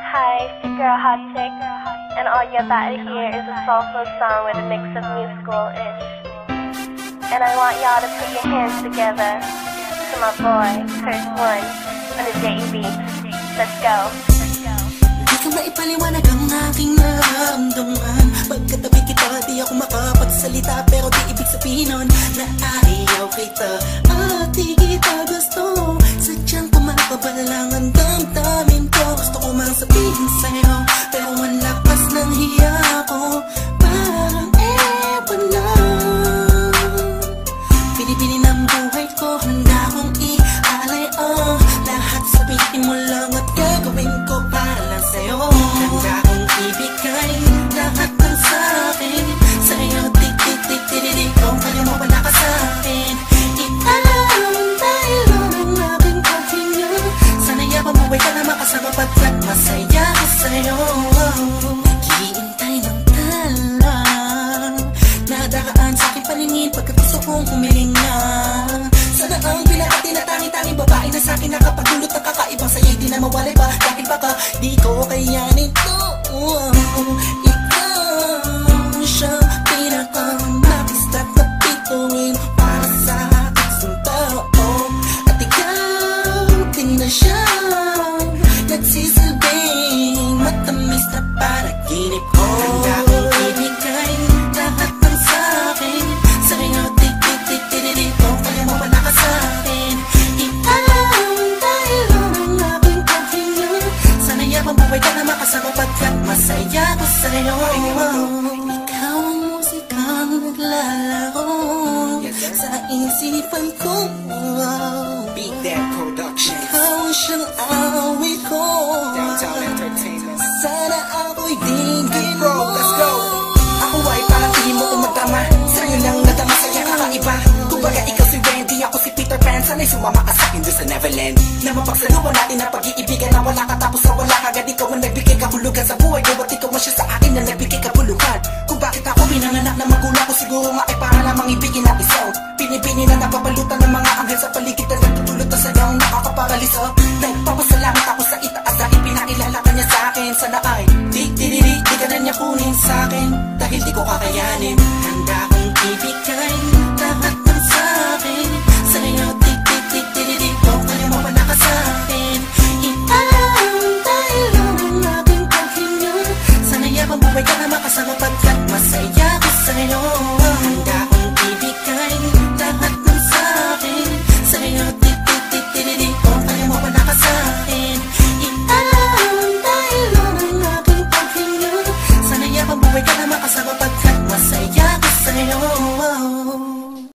Hi, it's your girl Hot Chick, and all you're about to hear is a soulful song with a mix of musical-ish. And I want y'all to put your hands together to my boy, Curse One, on the JB. Let's go. Di ka maipaliwanag ang aking nararamdaman. Pagkatabi kita, di ako makapagsalita, pero di ibig sabihin nun na ayaw kita at di kita gusto. Sadyang kumakabala lang ang damdamin ko. Gusto ko mang sabihin sa'yo, pero ang lakas ng hiya ko parang ewan lang. Pinipili ng buhay ko, handa kong ialay ang lahat. Sabihin mo lang at gagawin ko para lang sa'yo. Handa kong ibigay lahat ng sa'kin sa'yo. Tik-tik-tik-tik-tik, kung kaya mo wala ka sa'kin. Ialam dahil lang ang aking paghinga. Sana'y mabuhay ka na makasama pagkat masaya ko sa'yo. Naghihintay ng talang nadakaan sa'king paningin pagkat gusto kong humiling na. Sana ang pinaka-tinatangi-tanging babae na sa'kin nakapagdulot ng kakaibang sa'yo'y di na mawalay pa. Dahil baka di ko kayanin to. Ikaw siyang pinaka-nais at napituin para sa isang tao. At ikaw din na siyang nagsisilbing matamis na panaginip ko. Handa kong ibigay lahat ng sa'kin sa'yo. Tik-tik-tik-tik-tik, kung kaya mo wala ka sa'kin. Ialam dahil lang ang aking paghinga. Sana'y mabuhay ka na makasama pagkat masaya ko sa'yo. Ikaw ang musikang naglalaro sa isipan ko. Beat That Productions. Ikaw ang siyang awit ko. Downtown Entertainment. Sana ako'y dinggin mo. Bro, let's go. Ako ay parang tingin mo umatama. Sa'yo lang nadama sa'yo kakaiba. Kumbaga ikaw si Wendy, ako si Peter Pan. Sana'y sumama ka sa'kin doon sa Neverland. Na mapagsaluhan natin na pag-iibigan na wala ka tapos na wala ka. Agad ikaw ang nagbigay kahulugan sa buhay ko. At ikaw ang siya sa akin na nagbigay kabuluhan. Kung bakit ako pinanganak na magulang ko, siguro nga ay para lamang ibigin ang isaw. Pinipini na napapalutan ng mga anghel sa paligid na nagtutulot na sayaw nakakaparalisa. Nagpapas